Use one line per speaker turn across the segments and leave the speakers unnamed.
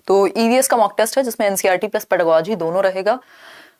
तो ईवीएस का mock test है जिसमें एनसीईआरटी प्लस पेडागोजी दोनों रहेगा।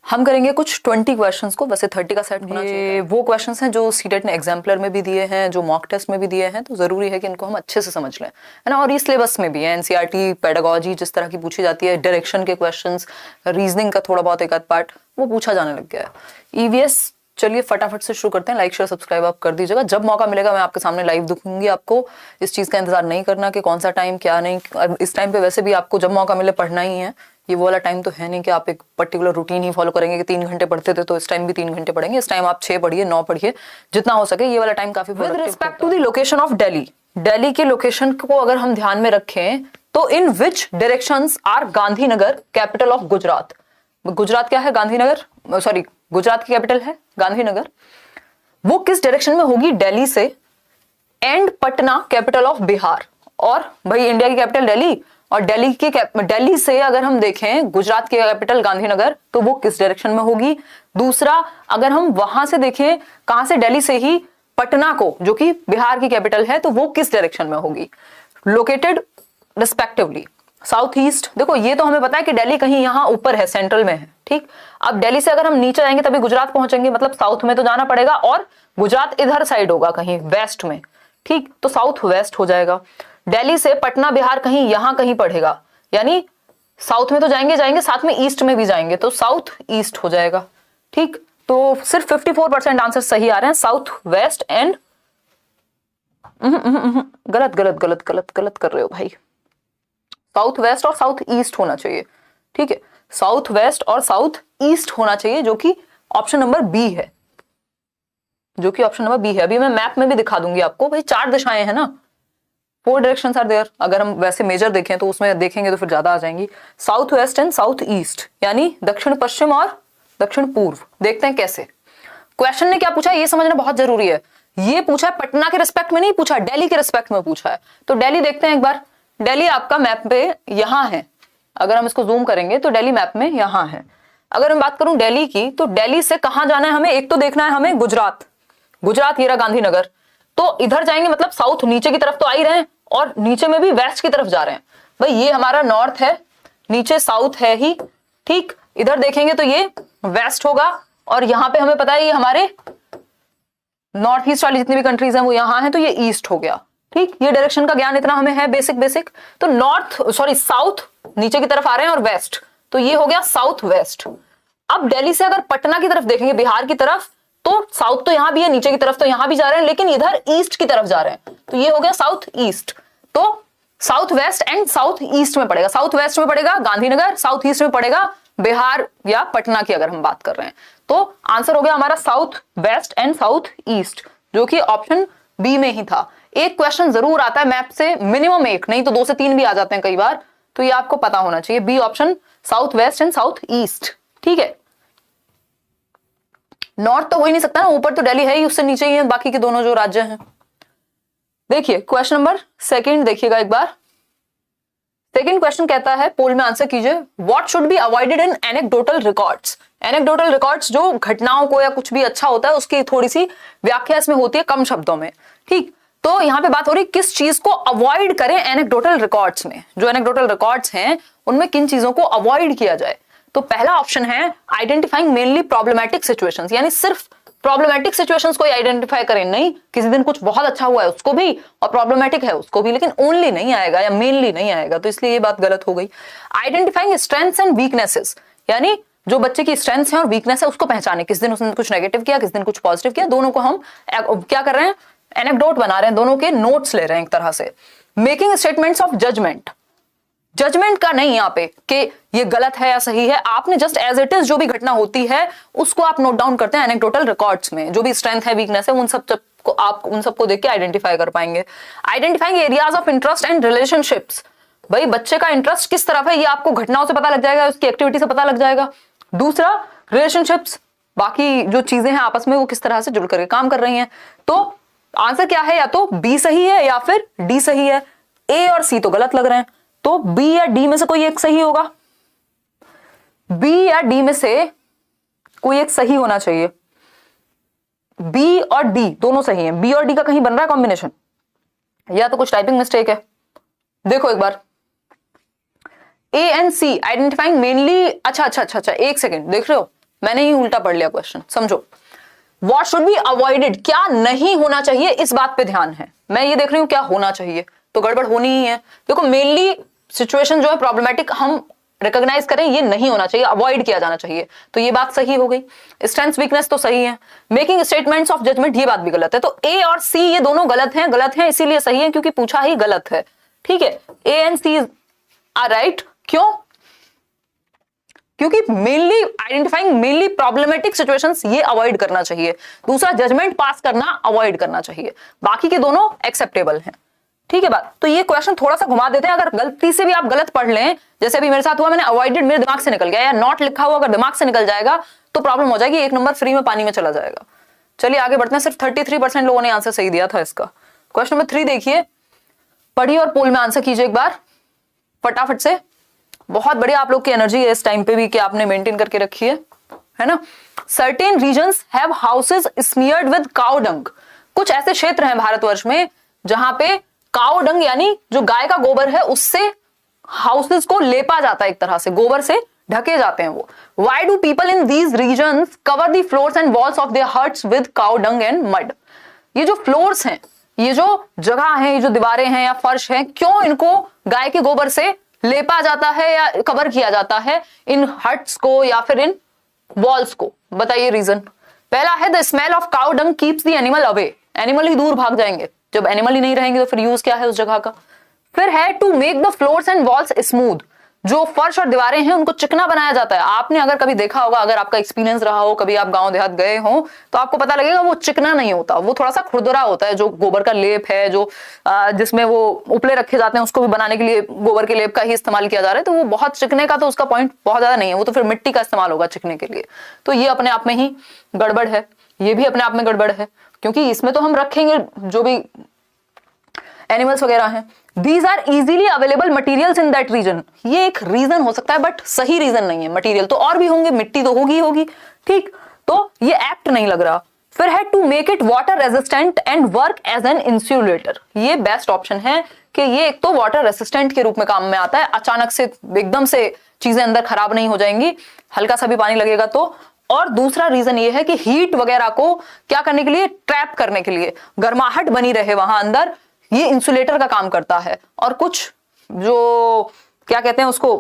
हम करेंगे कुछ 20 क्वेश्चंस को, वैसे 30 का सेट होना चाहिए। वो क्वेश्चंस हैं जो सीटेट ने एग्जाम्पलर में भी दिए हैं, जो मॉक टेस्ट में भी दिए हैं, तो जरूरी है कि इनको हम अच्छे से समझ लें, है ना। और ये सिलेबस में भी है, एनसीईआरटी पेडागोजी जिस तरह की पूछी जाती है, डायरेक्शन के क्वेश्चंस, रीजनिंग का थोड़ा बहुत एक आध पार्ट वो पूछा जाने लग गया है। ईवीएस चलिए फटाफट से शुरू करते हैं। लाइक शेयर सब्सक्राइब आप कर दीजिएगा। जब मौका मिलेगा मैं आपके सामने लाइव दिखूंगी। आपको इस चीज का इंतजार नहीं करना कि कौन सा टाइम क्या नहीं। इस टाइम पे वैसे भी आपको जब मौका मिले पढ़ना ही है। ये वो वाला टाइम तो है नहीं कि आप एक पर्टिकुलर रूटीन ही फॉलो करेंगे कि 3 घंटे पढ़ते थे तो इस टाइम भी 3 घंटे पढ़ेंगे। इस टाइम आप 6 पढ़िए, 9 पढ़िए, जितना हो सके। ये वाला टाइम काफी with respect to the location of Delhi, Delhi के लोकेशन को अगर हम ध्यान में रखें तो in which directions are Gandhinagar capital of Gujarat. Gujarat क्या है? गांधीनगर, सॉरी गुजरात की कैपिटल है गांधीनगर। वो किस डायरेक्शन में होगी? दिल्ली से। And Patna capital of Bihar. और भाई इंडिया की कैपिटल दिल्ली, और दिल्ली से अगर हम देखें गुजरात की कैपिटल गांधीनगर तो वो किस डायरेक्शन में होगी? दूसरा, अगर हम वहां से देखें, कहां से? दिल्ली से ही पटना को, जो कि बिहार की कैपिटल है, तो वो किस डायरेक्शन में होगी? Located respectively south east. देखो ये तो हमें पता है कि दिल्ली कहीं यहाँ ऊपर है, सेंट्रल में है, ठीक। अब दिल्ली से अगर हम नीचे जाएंगे तभी गुजरात पहुंचेंगे, मतलब साउथ में तो जाना पड़ेगा, और गुजरात इधर साइड होगा कहीं वेस्ट में, ठीक। तो साउथ वेस्ट हो जाएगा। दिल्ली से पटना बिहार कहीं यहां कहीं पड़ेगा, यानी साउथ में तो जाएंगे, साथ में ईस्ट में भी जाएंगे, तो साउथ ईस्ट हो जाएगा, ठीक। तो सिर्फ 54% आंसर सही आ रहे हैं, साउथ वेस्ट एंड गलत गलत गलत गलत गलत कर रहे हो भाई। साउथ वेस्ट और साउथ ईस्ट होना चाहिए, ठीक है। साउथ वेस्ट और साउथ ईस्ट होना चाहिए, जो कि ऑप्शन नंबर बी है, जो कि ऑप्शन नंबर बी है। अभी मैं मैप में भी दिखा दूंगी आपको। भाई 4 दिशाएं हैं ना, 4 डायरेक्शंस आर देयर। अगर हम वैसे मेजर देखें तो उसमें देखेंगे तो फिर ज्यादा आ जाएंगी। South west and south east, यानी दक्षिण पश्चिम और दक्षिण पूर्व। देखते हैं कैसे। क्वेश्चन ने क्या पूछा ये समझना बहुत जरूरी है। ये पूछा है पटना के रिस्पेक्ट में नहीं पूछा, दिल्ली के रिस्पेक्ट में पूछा है। तो दिल्ली देखते हैं एक बार। दिल्ली आपका मैप पे यहां है, अगर हम इसको जूम करेंगे तो दिल्ली मैप में यहां है। अगर मैं बात करूं दिल्ली की, तो दिल्ली से कहां जाना है हमें? एक तो देखना है हमें गुजरात, गुजरात ये रहा गांधीनगर, तो इधर जाएंगे, मतलब साउथ नीचे की तरफ तो आ ही रहे हैं, और नीचे में भी वेस्ट की तरफ जा रहे हैं। भाई ये हमारा नॉर्थ है, नीचे साउथ है ही, ठीक। इधर देखेंगे तो ये वेस्ट होगा, और यहां पे हमें पता है ये हमारे नॉर्थ ईस्ट वाली जितनी भी कंट्रीज हैं वो यहां है, तो ये ईस्ट हो गया, ठीक। ये डायरेक्शन का ज्ञान इतना हमें है बेसिक। तो साउथ नीचे की तरफ आ रहे हैं और वेस्ट, तो ये हो गया साउथ वेस्ट। अब दिल्ली से अगर पटना की तरफ देखेंगे, बिहार की तरफ, तो साउथ तो यहां भी है, नीचे की तरफ तो यहां भी जा रहे हैं, लेकिन इधर ईस्ट की तरफ जा रहे हैं, तो ये हो गया साउथ ईस्ट। तो south west and south east में पड़ेगा। साउथ वेस्ट में पड़ेगा गांधीनगर, साउथ ईस्ट में पड़ेगा बिहार या पटना की अगर हम बात कर रहे हैं। तो आंसर हो गया हमारा south west and south east, जो कि ऑप्शन बी में ही था। एक क्वेश्चन जरूर आता है मैप से, मिनिमम एक, नहीं तो 2 से 3 भी आ जाते हैं कई बार, तो ये आपको पता होना चाहिए। B option, south west and south east, ठीक है। नॉर्थ तो हो ही नहीं सकता ना, ऊपर तो दिल्ली है ही, उससे नीचे ही है बाकी के दोनों जो राज्य हैं। देखिए क्वेश्चन नंबर 2 देखिएगा एक बार। सेकंड क्वेश्चन कहता है, पोल में आंसर कीजिए, what should be avoided in anecdotal records. Anecdotal records जो घटनाओं को या कुछ भी अच्छा होता है उसकी थोड़ी सी व्याख्या इसमें होती है कम शब्दों में, ठीक। तो यहां पे बात हो रही किस चीज को अवॉइड करें एनेक्डोटल रिकॉर्ड्स में। जो एनेक्डोटल रिकॉर्ड्स हैं उनमें किन चीजों को अवॉइड किया जाए। तो पहला ऑप्शन है आइडेंटिफाइंग मेनली प्रॉब्लमैटिक सिचुएशंस, यानी सिर्फ प्रॉब्लमैटिक सिचुएशंस को आइडेंटिफाई करें, नहीं किसी दिन कुछ बहुत अच्छा हुआ है उसको भी और प्रॉब्लमैटिक है उसको भी, लेकिन ओनली नहीं आएगा या मेनली नहीं आएगा, तो इसलिए ये बात गलत हो गई। आइडेंटिफाइंग स्ट्रेंथ्स एंड वीकनेसेस, यानी जो बच्चे की स्ट्रेंथ्स हैं और वीकनेस है उसको पहचाने, किस दिन उसने कुछ नेगेटिव किया, किस दिन कुछ पॉजिटिव किया, दोनों को हम क्या कर रहे हैं, एनेक्डोट बना रहे हैं, दोनों के नोट्स ले रहे हैं एक तरह से। Making statements of judgement, judgement का नहीं यहाँ पे कि ये गलत है या सही है, आपने जस्ट एज इट इज जो भी घटना होती है उसको आप नोट डाउन करते हैं एनेक्डोटल रिकॉर्ड्स में। जो भी स्ट्रेंथ है वीकनेस है उन सब को आप उन सबको देख के आइडेंटिफाई कर पाएंगे। Identifying areas of interest and relationships, भाई बच्चे का इंटरेस्ट किस तरफ है ये आपको घटनाओं से पता लग जाएगा, उसकी एक्टिविटी से पता लग जाएगा। दूसरा रिलेशनशिप्स, बाकी जो चीजें हैं आपस में वो किस तरह से जुड़ करके काम कर रही हैं। तो आंसर क्या है, या तो बी सही है या फिर डी सही है। ए और सी तो गलत लग रहे हैं, तो बी या डी में से कोई एक सही होगा। बी या डी में से कोई एक सही होना चाहिए। बी और डी दोनों सही हैं। बी और डी का कहीं बन रहा है कॉम्बिनेशन, या तो कुछ टाइपिंग मिस्टेक है। देखो एक बार, A and C identifying mainly, अच्छा, एक सेकेंड, देख रहे हो मैंने ही उल्टा पढ़ लिया क्वेश्चन, समझो। What should be avoided, क्या नहीं होना चाहिए, इस बात पे ध्यान है। मैं ये देख रही हूं क्या होना चाहिए, तो गड़बड़ होनी ही है। देखो मेनली सिचुएशन जो है प्रॉब्लमेटिक हम रिकॉग्नाइज करें, ये नहीं होना चाहिए, अवॉइड किया जाना चाहिए, तो ये बात सही हो गई। स्ट्रेंथ वीकनेस तो सही है। मेकिंग स्टेटमेंट्स ऑफ जजमेंट, ये बात भी गलत है। तो ए और सी ये दोनों गलत हैं इसीलिए सही है क्योंकि पूछा ही गलत है, ठीक है। A and C are right, क्यों? क्योंकि mainly identifying mainly problematic situations, ये अवॉइड करना चाहिए। दूसरा जजमेंट पास करना अवॉइड करना चाहिए, बाकी के दोनों एक्सेप्टेबल हैं, ठीक है बात। तो ये क्वेश्चन थोड़ा सा घुमा देते हैं, अगर गलती से भी आप गलत पढ़ लें, जैसे अभी मेरे साथ हुआ, मैंने अवॉइडेड मेरे दिमाग से निकल गया, या नॉट लिखा हुआ अगर दिमाग से निकल जाएगा तो प्रॉब्लम हो जाएगी, 1 नंबर फ्री में पानी में चला जाएगा। चलिए आगे बढ़ते हैं। सिर्फ 33% लोगों ने आंसर सही दिया था इसका। क्वेश्चन नंबर 3 देखिए, पढ़िए और पोल में आंसर कीजिए एक बार फटाफट से। बहुत बढ़िया आप लोग की एनर्जी है इस टाइम पे भी कि आपने मेंटेन करके रखी है ना। Certain regions have houses smeared with cow dung, कुछ ऐसे क्षेत्र हैं भारतवर्ष में जहां पे काउ डंग यानी जो गाय का गोबर है उससे हाउसेस को लेपा जाता है, एक तरह से गोबर से ढके जाते हैं वो। Why do people in these regions cover the floors and walls of their huts with cow dung and mud. ये जो फ्लोर्स हैं, ये जो जगह है, ये जो दीवारें हैं या फर्श है, क्यों इनको गाय के गोबर से लेपा जाता है या कवर किया जाता है इन हट्स को या फिर इन वॉल्स को? बताइए रीजन। पहला है the smell of cow dung keeps the animal away, animal ही दूर भाग जाएंगे, जब एनिमल ही नहीं रहेंगे तो फिर यूज क्या है उस जगह का। फिर है to make the floors and walls smooth, जो फर्श और दीवारें हैं उनको चिकना बनाया जाता है। आपने अगर कभी देखा होगा, अगर आपका एक्सपीरियंस रहा हो, कभी आप गांव देहात गए हो तो आपको पता लगेगा वो चिकना नहीं होता, वो थोड़ा सा खुरदुरा होता है। जो गोबर का लेप है, जो जिसमें वो उपले रखे जाते हैं, उसको भी बनाने के लिए गोबर के लेप का ही इस्तेमाल किया जा रहा है, तो वो बहुत चिकने का तो उसका पॉइंट बहुत ज्यादा नहीं है, वो तो फिर मिट्टी का इस्तेमाल होगा चिकने के लिए। तो ये अपने आप में ही गड़बड़ है, ये भी अपने आप में गड़बड़ है, क्योंकि इसमें तो हम रखेंगे जो भी एनिमल्स वगैरह हैं। These are easily available materials in that region, ये एक रीजन हो सकता है बट सही रीजन नहीं है। मटेरियल तो और भी होंगे, मिट्टी तो होगी, ठीक, तो ये एक्ट नहीं लग रहा। फिर है to make it water resistant and work as an insulator, ये बेस्ट ऑप्शन है कि ये एक तो वाटर रेसिस्टेंट के रूप में काम में आता है, अचानक से एकदम से चीजें अंदर खराब नहीं हो जाएंगी, हल्का सा भी पानी लगेगा तो। और दूसरा रीजन ये है कि हीट वगैरह को क्या करने के लिए, ट्रैप करने के लिए, गर्माहट बनी रहे वहां अंदर, ये इंसुलेटर का काम करता है। और कुछ जो क्या कहते हैं उसको,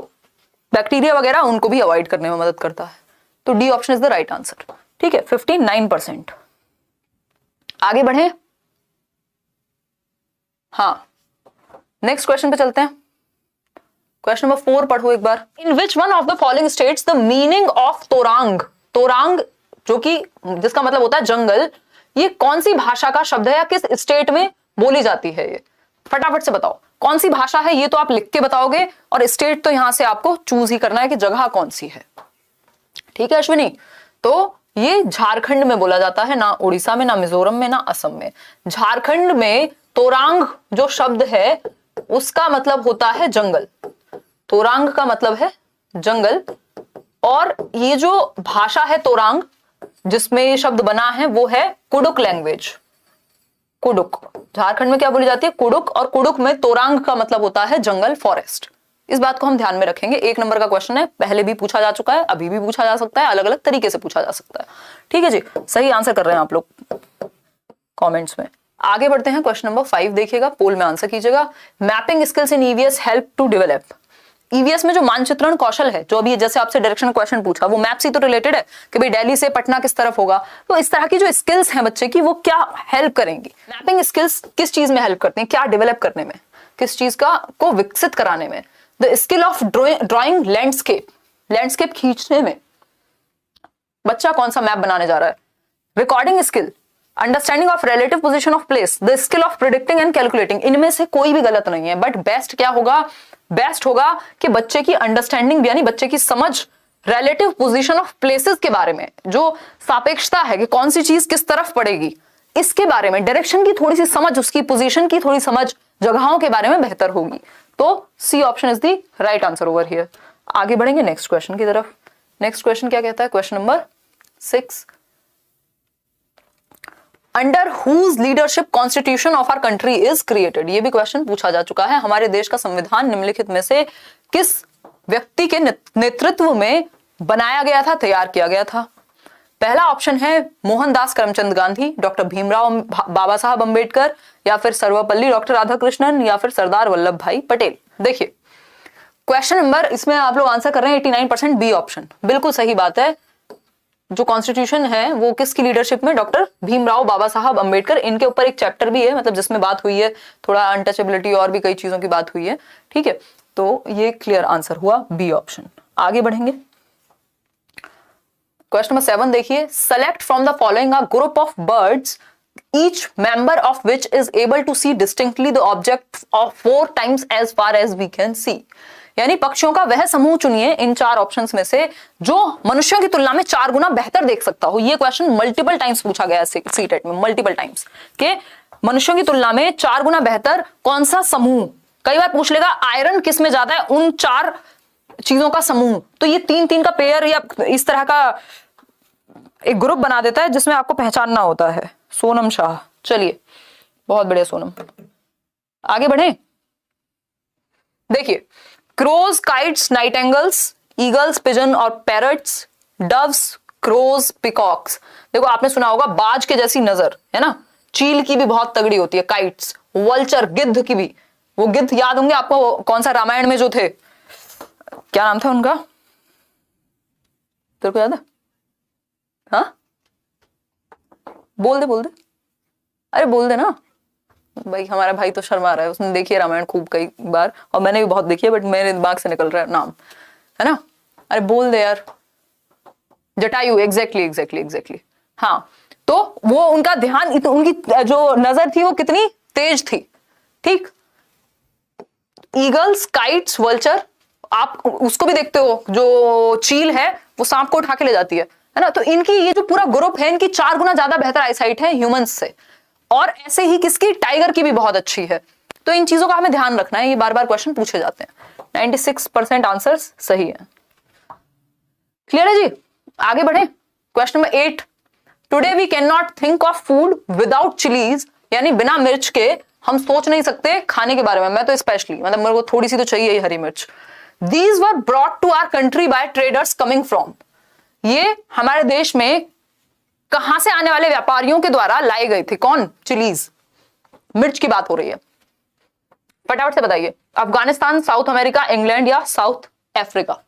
बैक्टीरिया वगैरह, उनको भी अवॉइड करने में मदद करता है। तो D option is the right answer, ठीक है। 59%। आगे बढ़े, हाँ नेक्स्ट क्वेश्चन पे चलते हैं। क्वेश्चन नंबर 4 पढ़ो एक बार। In which one of the following states the meaning of Torang, Torang जो कि जिसका मतलब होता है जंगल, ये कौन सी भाषा का शब्द है या किस स्टेट में बोली जाती है? ये फटाफट से बताओ कौन सी भाषा है, ये तो आप लिख के बताओगे, और स्टेट तो यहां से आपको चूज ही करना है कि जगह कौन सी है, ठीक है अश्विनी। तो ये झारखंड में बोला जाता है, ना उड़ीसा में, ना मिजोरम में, ना असम में। झारखंड में तोरांग जो शब्द है उसका मतलब होता है जंगल, तोरांग का मतलब है जंगल। और ये जो भाषा है तोरांग जिसमें ये शब्द बना है वो है कुडुक लैंग्वेज, कुडुक। झारखंड में क्या बोली जाती है, कुडुक, और कुडुक में तोरांग का मतलब होता है जंगल, फॉरेस्ट। इस बात को हम ध्यान में रखेंगे। 1 नंबर का क्वेश्चन है, पहले भी पूछा जा चुका है, अभी भी पूछा जा सकता है, अलग अलग तरीके से पूछा जा सकता है, ठीक है जी। सही आंसर कर रहे हैं आप लोग कमेंट्स में। आगे बढ़ते हैं, क्वेश्चन नंबर 5 देखिएगा, पोल में आंसर कीजिएगा। Mapping skills in EVS help to develop, EVS में जो मानचित्रण कौशल है, जो अभी जैसे आपसे डायरेक्शन क्वेश्चन पूछा, वो मैप से तो रिलेटेड है कि भाई दिल्ली से पटना किस तरफ होगा, तो इस तरह की जो स्किल्स हैं बच्चे की, वो क्या हेल्प करेंगी। मैपिंग स्किल्स किस चीज में हेल्प करते हैं, क्या डेवलप करने में, किस चीज का को विकसित कराने में। The skill of drawing landscape, landscape खींचने में बच्चा कौन सा मैप बनाने जा रहा है। Recording skill, understanding of relative position of place, the skill of predicting and calculating. इनमें से कोई भी गलत नहीं है, बट बेस्ट क्या होगा, बेस्ट होगा कि बच्चे की अंडरस्टैंडिंग यानी बच्चे की समझ रिलेटिव पोजीशन ऑफ प्लेसेस के बारे में, जो सापेक्षता है कि कौन सी चीज किस तरफ पड़ेगी, इसके बारे में, डायरेक्शन की थोड़ी सी समझ, उसकी पोजीशन की थोड़ी समझ, जगहों के बारे में बेहतर होगी। तो C option is the right answer over here. आगे बढ़ेंगे नेक्स्ट क्वेश्चन की तरफ। नेक्स्ट क्वेश्चन क्या कहता है, question number 6। Under whose leadership constitution of our country is created, ये भी क्वेश्चन पूछा जा चुका है। हमारे देश का संविधान निम्नलिखित में से किस व्यक्ति के नेतृत्व में बनाया गया था, तैयार किया गया था? पहला ऑप्शन है मोहनदास करमचंद गांधी, डॉक्टर भीमराव बाबा साहब अंबेडकर, या फिर सर्वपल्ली डॉक्टर राधाकृष्णन, या फिर सरदार वल्लभ भाई पटेल। देखिए क्वेश्चन नंबर, इसमें आप लोग आंसर कर रहे हैं 89% बी ऑप्शन, बिल्कुल सही बात है। जो कॉन्स्टिट्यूशन है वो किसकी लीडरशिप में? डॉक्टर भीमराव बाबा साहब अंबेडकर। इनके ऊपर एक चैप्टर भी है, मतलब जिसमें बात हुई है थोड़ा अनटचेबिलिटी और भी कई चीजों की बात हुई है, ठीक है। तो ये क्लियर आंसर हुआ बी ऑप्शन। आगे बढ़ेंगे, क्वेश्चन नंबर 7 देखिए, select from the following a group of birds each member of which is able to see distinctly the object of 4 times as far as we can see। यानी पक्षियों का वह समूह चुनिए इन 4 options में से जो मनुष्यों की तुलना में 4 गुना बेहतर देख सकता हो। ये क्वेश्चन मल्टीपल टाइम्स पूछा गया है सीटेट में, मल्टीपल टाइम्स के मनुष्यों की तुलना में 4 गुना बेहतर कौन सा समूह। कई बार पूछ लेगा आयरन किस में ज्यादा है, उन 4 चीजों का समूह। तो ये 3-3 का पेयर या इस तरह का एक ग्रुप बना देता है जिसमें आपको पहचानना होता है। सोनम शाह, चलिए बहुत बढ़िया सोनम। आगे बढ़े, देखिए क्रोज, काइट्स, नाइटेंगल्स, ईगल्स, पिजन और पैरट्स, डव्स, क्रोज, पिकॉक्स। देखो आपने सुना होगा बाज के जैसी नजर, है ना। चील की भी बहुत तगड़ी होती है, काइट्स, वल्चर, गिद्ध की भी। वो गिद्ध याद होंगे आपको, कौन सा रामायण में जो थे, क्या नाम था उनका, तेरे को याद है? हाँ बोल दे, अरे बोल दे ना भाई। हमारा भाई तो शर्मा रहा है, उसने देखी है रामायण खूब कई बार, और मैंने भी बहुत देखी है, बट मेरे दिमाग से निकल रहा है नाम, है ना। अरे बोल दे यार, जटायु, एग्जैक्टली। हाँ, तो वो उनका ध्यान, उनकी जो नजर थी वो कितनी तेज थी, ठीक। ईगल्स, काइट्स, वल्चर, आप उसको भी देखते हो, जो चील है वो सांप को उठा के ले जाती है ना। तो इनकी ये जो पूरा ग्रुप है, इनकी 4 गुना ज्यादा बेहतर आईसाइट है ह्यूमंस से, और ऐसे ही किसकी, टाइगर की भी बहुत अच्छी है। तो इन चीजों का हमें ध्यान रखना है, ये बार बार क्वेश्चन पूछे जाते हैं। 96% आंसर्स सही है। क्लियर है जी। आगे बढ़े, question number 8, today we can not think of food without chillies, यानी बिना मिर्च के हम सोच नहीं सकते खाने के बारे में। मैं तो स्पेशली, मतलब मेरे को थोड़ी सी तो चाहिए ही हरी मिर्च। These were brought to our country by traders coming from, ये हमारे देश में कहां से आने वाले व्यापारियों के द्वारा लाई गई थी? कौन? चिलीज, मिर्च की बात हो रही है। फटाफट से बताइए, अफगानिस्तान, साउथ अमेरिका, इंग्लैंड या साउथ अफ्रीका।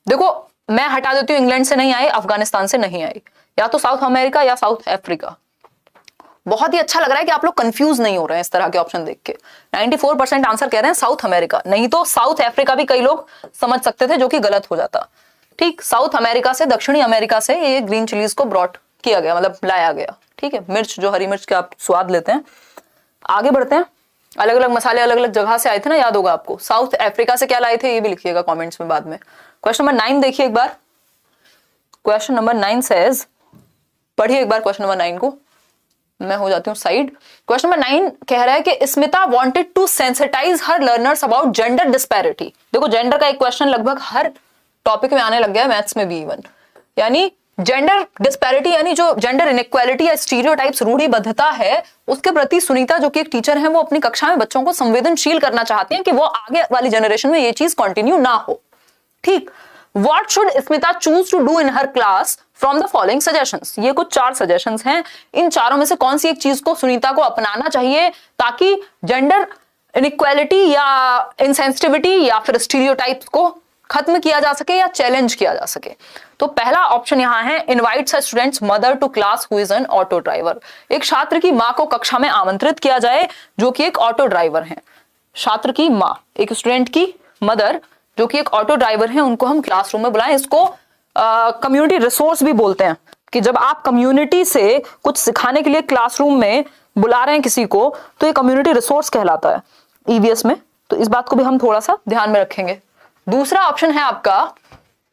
देखो मैं हटा देती हूं, इंग्लैंड से नहीं आई, अफगानिस्तान से नहीं आई, या तो साउथ अमेरिका या साउथ अफ्रीका। बहुत ही अच्छा लग रहा है कि आप लोग कंफ्यूज नहीं हो रहे हैं इस तरह के ऑप्शन देख के। 94% आंसर कह रहे हैं साउथ अमेरिका, नहीं तो साउथ अफ्रीका भी कई लोग समझ सकते थे, जो कि गलत हो जाता। ठीक, साउथ अमेरिका से, दक्षिणी अमेरिका से ये ग्रीन चिलीज को ब्रॉट किया गया, मतलब लाया गया। ठीक है, मिर्च, जो हरी मिर्च के आप स्वाद लेते हैं। आगे बढ़ते हैं, अलग अलग मसाले अलग अलग जगह से आए थे ना, याद होगा आपको। साउथ अफ्रीका से क्या लाए थे ये भी लिखिएगा कमेंट्स में बाद में। क्वेश्चन नंबर 9 देखिए एक बार। क्वेश्चन नंबर 9 सेज, पढ़िए एक बार क्वेश्चन नंबर 9 को, मैं हो जाती हूँ साइड। क्वेश्चन नंबर 9 कह रहा है कि Smita wanted to sensitise her learners about gender disparity. देखो जेंडर का एक क्वेश्चन लगभग हर टॉपिक में आने लग गया है, मैथ्स में भी इवन। यानी जेंडर डिस्पैरिटी, यानी जो जेंडर इनइक्वालिटी या स्टीरियोटाइप्स, रूढ़िबद्धता है, उसके प्रति सुनीता जो कि एक टीचर है, वो अपनी कक्षा में बच्चों को संवेदनशील करना चाहती हैं कि वो आगे वाली जनरेशन में ये चीज कंटिन्यू ना हो। ठीक, What should Smita choose to do in her class from the following suggestions? ये कुछ 4 सजेशंस हैं। इन चारों में से कौन सी एक चीज को सुनीता को अपनाना चाहिए ताकि जेंडर इनइक्वालिटी या इनसेंसिटिविटी या फिर स्टीरियोटाइप्स को खत्म किया जा सके या चैलेंज किया जा सके? तो पहला ऑप्शन यहाँ है, invites a students mother to class who is an auto driver. एक छात्र की माँ को कक्षा में आमंत्रित किया जाए जो कि एक ऑटो ड्राइवर है। छात्र की माँ, एक स्टूडेंट की मदर जो कि एक ऑटो ड्राइवर है, उनको हम क्लासरूम में बुलाएं। इसको कम्युनिटी रिसोर्स भी बोलते हैं, कि जब आप कम्युनिटी से कुछ सिखाने के लिए क्लासरूम में बुला रहे हैं किसी को, तो ये कम्युनिटी रिसोर्स कहलाता है ईवीएस में। तो इस बात को भी हम थोड़ा सा ध्यान में रखेंगे। दूसरा ऑप्शन है आपका,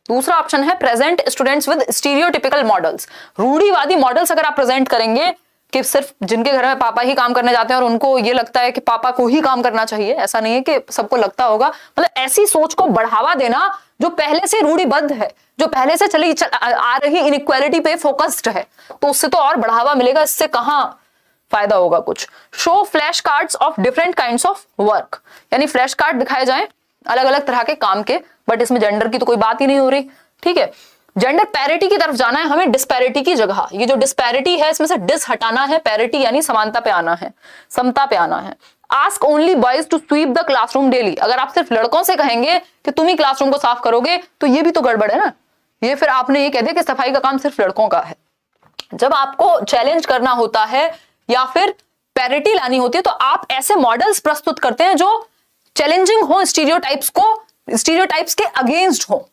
दूसरा ऑप्शन है present students with stereotypical models. रूढ़िवादी मॉडल्स अगर आप प्रेजेंट करेंगे कि सिर्फ जिनके घर में पापा ही काम करने जाते हैं और उनको ये लगता है कि पापा को ही काम करना चाहिए, ऐसा नहीं है कि सबको लगता होगा, मतलब ऐसी सोच को बढ़ावा देना जो पहले से रूढ़िबद्ध है, जो पहले से आ रही इनइक्वालिटी पे फोकस्ड है, तो उससे तो और बढ़ावा मिलेगा, इससे कहां फायदा होगा कुछ। Show flash cards of different kinds of work, यानी फ्लैश कार्ड दिखाए जाएं अलग अलग तरह के काम के, बट इसमें जेंडर की तो कोई बात ही नहीं हो रही, ठीक है। जेंडर पैरिटी की तरफ जाना है हमें, डिस्पैरिटी की जगह। ये जो डिस्पैरिटी है इसमें से डिस हटाना है, पैरिटी यानी समानता पे आना है, समता पे आना है। Ask only boys to sweep the classroom daily. अगर आप सिर्फ लड़कों से कहेंगे कि तुम ही क्लासरूम को साफ करोगे तो ये भी तो गड़बड़ है ना, ये फिर आपने ये कह दिया कि सफाई का काम सिर्फ लड़कों का है। जब आपको चैलेंज करना होता है या फिर पैरिटी लानी होती है तो आप ऐसे मॉडल्स प्रस्तुत करते हैं जो चैलेंजिंग हो, स्टीरियोटाइप्स को, स्टीरियोटाइप्स के अगेंस्ट हो।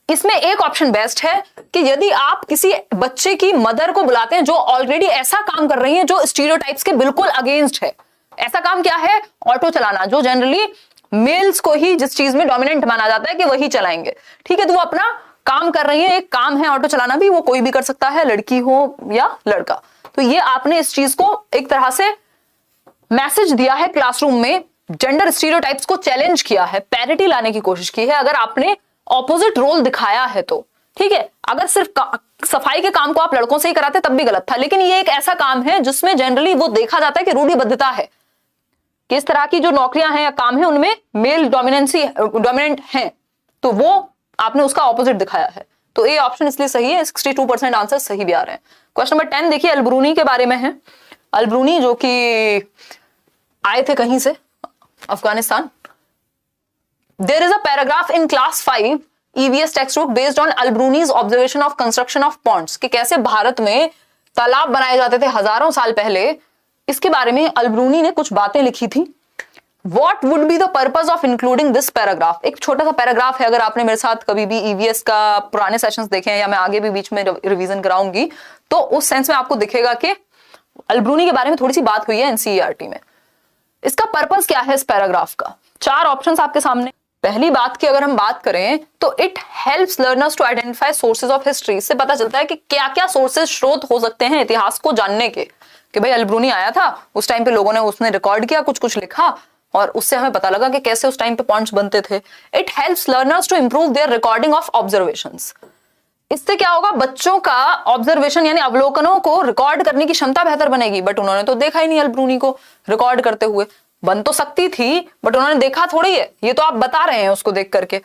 इसमें एक ऑप्शन बेस्ट है कि यदि आप किसी बच्चे की मदर को बुलाते हैं जो ऑलरेडी ऐसा काम कर रही है जो स्टीरियोटाइप्स के बिल्कुल अगेंस्ट है। ऐसा काम क्या है? ऑटो चलाना, जो जनरली मेल्स को ही जिस चीज में डोमिनेंट माना जाता है कि वही चलाएंगे, ठीक है, तो वो अपना काम कर रही है, एक काम है ऑटो चलाना भी, वो कोई भी कर सकता है, लड़की हो या लड़का। तो ये आपने इस चीज को एक तरह से मैसेज दिया है क्लासरूम में, जेंडर स्टीरियोटाइप्स को चैलेंज किया है, पैरिटी लाने की कोशिश की है। अगर आपने ऑपोजिट रोल दिखाया है तो ठीक है। अगर सिर्फ सफाई के काम को आप लड़कों से ही कराते तब भी गलत था, लेकिन ये एक ऐसा काम है जिसमें जनरली वो देखा जाता है कि रूढ़िबद्धता है, कि इस तरह की जो नौकरियां हैं या काम है उनमें मेल डोमिनेंट है, तो वो आपने उसका ऑपोजिट दिखाया है। तो ए ऑप्शन इसलिए सही है, 62% आंसर सही भी आ रहे हैं। क्वेश्चन नंबर 10 देखिए, अलब्रूनी के बारे में है। अलब्रूनी जो कि आए थे कहीं से, Afghanistan. There is a paragraph in class 5 EVS textbook based on Alberuni's observation of construction of ponds, कि कैसे भारत में तालाब बनाए जाते थे हजारों साल पहले। इसके बारे में अलब्रूनी ने कुछ बातें लिखी थी। What would be the purpose of including this paragraph? एक छोटा सा पैराग्राफ है, अगर आपने मेरे साथ कभी भी EVS का पुराने सेशंस देखे हैं या मैं आगे भी बीच में रिवीजन कराऊंगी तो उस सेंस में आपको दिखेगा कि अलब्रूनी के बारे में थोड़ी सी बात हुई है NCERT में। इसका पर्पस क्या है इस पैराग्राफ का? 4 ऑप्शंस आपके सामने। पहली बात की अगर हम बात करें तो it helps learners to identify sources of history. इससे पता चलता है कि क्या क्या सोर्सेज, स्रोत हो सकते हैं इतिहास को जानने के, कि भाई अलब्रूनी आया था, उस टाइम पे लोगों ने उसने रिकॉर्ड किया, कुछ कुछ लिखा और उससे हमें पता लगा कि कैसे उस टाइम पे पॉइंट्स बनते थे। It helps learners to improve their recording of observations. इससे क्या होगा? बच्चों का ऑब्जर्वेशन यानी अवलोकनों को रिकॉर्ड करने की क्षमता बेहतर बनेगी। बट उन्होंने तो देखा ही नहीं अलब्रूनी को रिकॉर्ड करते हुए, बन तो सकती थी बट उन्होंने देखा थोड़ी है, ये तो आप बता रहे हैं उसको देख करके।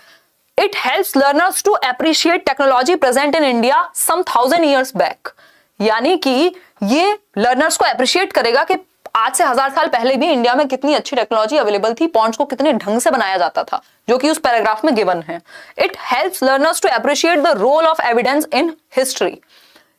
It helps learners to appreciate technology present in India some 1000 years back, यानी कि ये लर्नर्स को अप्रिशिएट करेगा कि आज से 1000 साल पहले भी इंडिया में कितनी अच्छी टेक्नोलॉजी अवेलेबल थी, पॉन्ड्स को कितने ढंग से बनाया जाता था, जो कि उस पैराग्राफ में गिवन है। It helps learners to appreciate the role of evidence in history.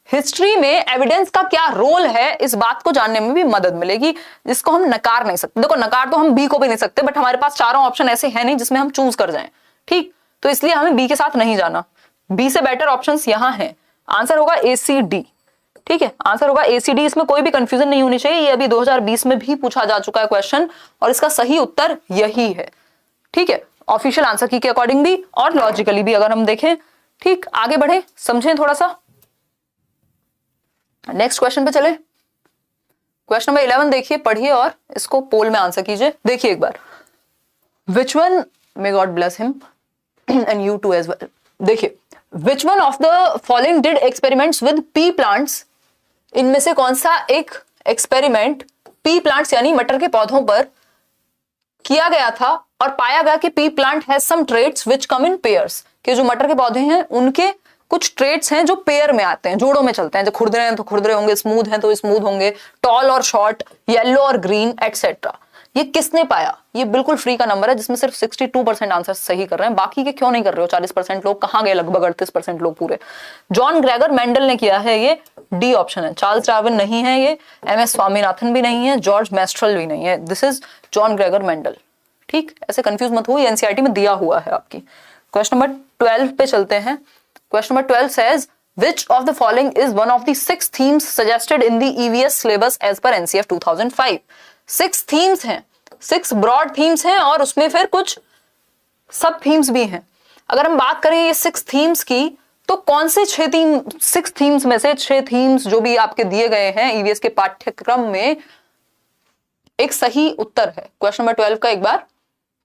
History में एविडेंस का क्या रोल है, इस बात को जानने में भी मदद मिलेगी, जिसको हम नकार नहीं सकते। देखो, नकार तो हम बी को भी नहीं सकते, बट हमारे पास चारों ऑप्शन ऐसे हैं नहीं जिसमें हम चूज कर जाएं, ठीक, तो इसलिए हमें बी के साथ नहीं जाना। बी से बेटर ऑप्शंस यहां हैं। आंसर होगा ACD, ठीक है, आंसर होगा ACD। इसमें कोई भी कंफ्यूजन नहीं होनी चाहिए। ये अभी 2020 में भी पूछा जा चुका है क्वेश्चन और इसका सही उत्तर यही है, ठीक है, ऑफिशियल आंसर की के अकॉर्डिंग भी और लॉजिकली भी अगर हम देखें। ठीक, आगे बढ़े, समझें थोड़ा सा। नेक्स्ट क्वेश्चन पे चले। क्वेश्चन नंबर 11 देखिए, पढ़िए और इसको पोल में आंसर कीजिए। देखिए एक बार, which one, may God bless him and you too as well. देखिए, which one of the following did experiments with pea plants, इनमें से कौन सा एक एक्सपेरिमेंट पी प्लांट्स यानी मटर के पौधों पर किया गया था और पाया गया कि pea plant has some traits which come in pairs, कि जो मटर के पौधे हैं उनके कुछ ट्रेट्स हैं जो पेयर में आते हैं, जोड़ों में चलते हैं। जो खुरदरे हैं तो खुरदरे होंगे, स्मूथ हैं तो स्मूथ होंगे, टॉल और शॉर्ट, येलो और ग्रीन एटसेट्रा। ये किसने पाया? ये बिल्कुल फ्री का नंबर है जिसमें सिर्फ 62% आंसर सही कर रहे हैं। बाकी के क्यों नहीं कर रहे हो? 40% लोग कहां गए? लगभग 38% लोग पूरे। जॉन ग्रेगर मेंडल ने किया है, ये डी ऑप्शन है। चार्ल्स डार्विन नहीं है, ये MS स्वामीनाथन भी नहीं है, जॉर्ज मेस्ट्रल भी नहीं है, this is John Gregor Mendel. ठीक, ऐसे कंफ्यूज मत हो, ये NCERT में दिया हुआ है आपकी। क्वेश्चन नंबर 12 पे चलते हैं। Question number 12 says which of the following is one of the 6 themes suggested in the EVS syllabus as per NCF 2005? 6 themes हैं, 6 ब्रॉड थीम्स हैं और उसमें फिर कुछ सब थीम्स भी हैं। अगर हम बात करें ये 6 थीम्स की, तो कौन से 6 थीम्स में से 6 थीम्स जो भी आपके दिए गए हैं EVS के पाठ्यक्रम में, एक सही उत्तर है? क्वेश्चन नंबर 12 का एक बार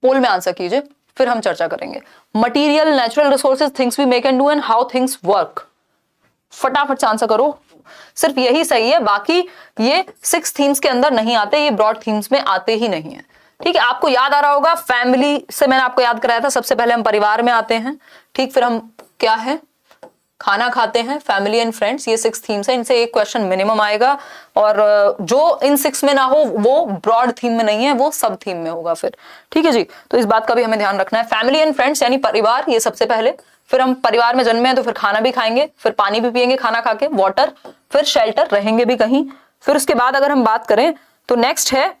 पोल में आंसर कीजिए, फिर हम चर्चा करेंगे। Material, natural resources, things we make and do and how things work. फटाफट से आंसर करो, सिर्फ यही सही है, बाकी ये 6 थीम्स के अंदर नहीं आते, ये ब्रॉड थीम्स में आते ही नहीं है। ठीक है, आपको याद आ रहा होगा फैमिली से मैंने आपको याद कराया था, सबसे पहले हम परिवार में आते हैं, ठीक, फिर हम क्या है खाना खाते हैं, फैमिली एंड फ्रेंड्स, ये 6 थीम्स है, इनसे एक क्वेश्चन मिनिमम आएगा, और जो इन 6 में ना हो वो ब्रॉड थीम में नहीं है, वो सब थीम में होगा फिर, ठीक है जी। तो इस बात का भी हमें ध्यान रखना है। फैमिली एंड फ्रेंड्स यानी परिवार, ये सबसे पहले, फिर हम परिवार में जन्मे हैं तो फिर खाना भी खाएंगे, फिर पानी भी पियेंगे खाना खा के, वाटर, फिर शेल्टर, रहेंगे भी कहीं, फिर उसके बाद अगर हम बात करें तो नेक्स्ट है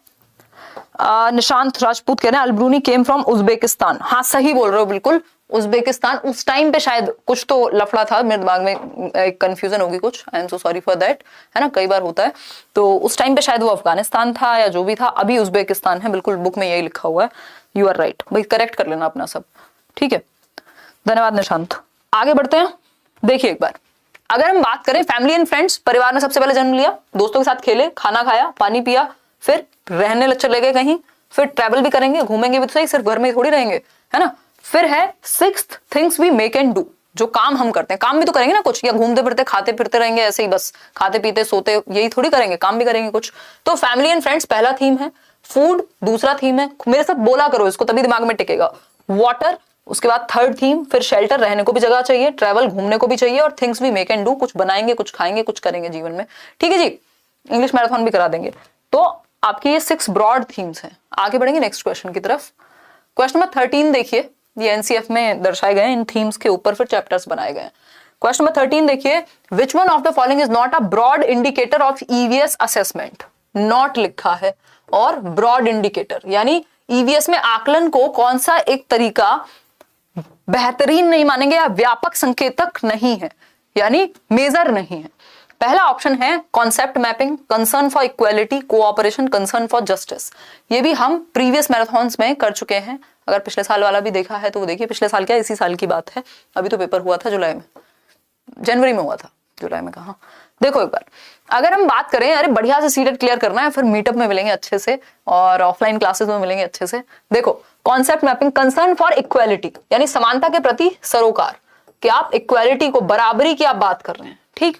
निशांत राजपूत कह रहे हैं अलब्रूनी केम फ्रॉम उज्बेकिस्तान। हाँ सही बोल रहे हो बिल्कुल, उज्बेकिस्तान। उस टाइम पे शायद कुछ तो लफड़ा था, मेरे दिमाग में एक कंफ्यूजन होगी कुछ, I am so sorry for that, है ना, कई बार होता है। तो उस टाइम पे शायद वो अफगानिस्तान था या जो भी था, अभी उज्बेकिस्तान है, बिल्कुल बुक में यही लिखा हुआ है। यू आर राइट भाई, करेक्ट कर लेना अपना सब, ठीक है, धन्यवाद निशांत। आगे बढ़ते हैं, देखिए एक बार अगर हम बात करें फैमिली एंड फ्रेंड्स, परिवार ने सबसे पहले जन्म लिया, दोस्तों के साथ खेले, खाना खाया, पानी पिया, फिर रहने चले गए कहीं, फिर ट्रैवल भी करेंगे, घूमेंगे भी तो सही, सिर्फ घर में थोड़ी रहेंगे, है ना। फिर है 6th things we make and do, जो काम हम करते हैं, काम भी तो करेंगे ना कुछ, या घूमते फिरते खाते फिरते रहेंगे ऐसे ही बस, खाते पीते सोते यही थोड़ी करेंगे, काम भी करेंगे कुछ। तो फैमिली एंड फ्रेंड्स पहला थीम है, फूड दूसरा थीम है, मेरे साथ बोला करो इसको तभी दिमाग में टिकेगा, वाटर उसके बाद 3rd थीम, फिर शेल्टर, रहने को भी जगह चाहिए, ट्रैवल घूमने को भी चाहिए, और things we make and do, कुछ बनाएंगे, कुछ खाएंगे, कुछ करेंगे जीवन में, ठीक है जी। इंग्लिश मैराथन भी करा देंगे। तो आपकी ये 6 ब्रॉड थीम्स हैं। आगे बढ़ेंगे नेक्स्ट क्वेश्चन की तरफ। क्वेश्चन नंबर 13 देखिए, ये एनसीएफ में दर्शाए गए, इन थीम्स के ऊपर फिर चैप्टर्स बनाए गए हैं। क्वेश्चन नंबर 13 देखिए, which one of the following is not a broad indicator of EVS assessment. Not लिखा है और ब्रॉड इंडिकेटर, यानी ईवीएस में आकलन को कौन सा एक तरीका बेहतरीन नहीं मानेंगे या व्यापक संकेतक नहीं है, यानी मेजर नहीं है। पहला ऑप्शन है concept mapping, concern for equality, cooperation, concern for justice. ये भी हम प्रीवियस मैराथन्स में कर चुके हैं, अगर पिछले साल वाला भी देखा है तो वो देखिए, पिछले साल क्या इसी साल की बात है, अभी तो पेपर हुआ था जुलाई में, जनवरी में हुआ था, जुलाई में कहा। देखो एक बार अगर हम बात करें, अरे बढ़िया से सीटेट क्लियर करना है, फिर मीटअप में मिलेंगे अच्छे से और ऑफलाइन क्लासेस में मिलेंगे अच्छे से। देखो concept mapping, concern for equality यानी समानता के प्रति सरोकार, कि आप इक्वालिटी को, बराबरी की आप बात कर रहे हैं, ठीक,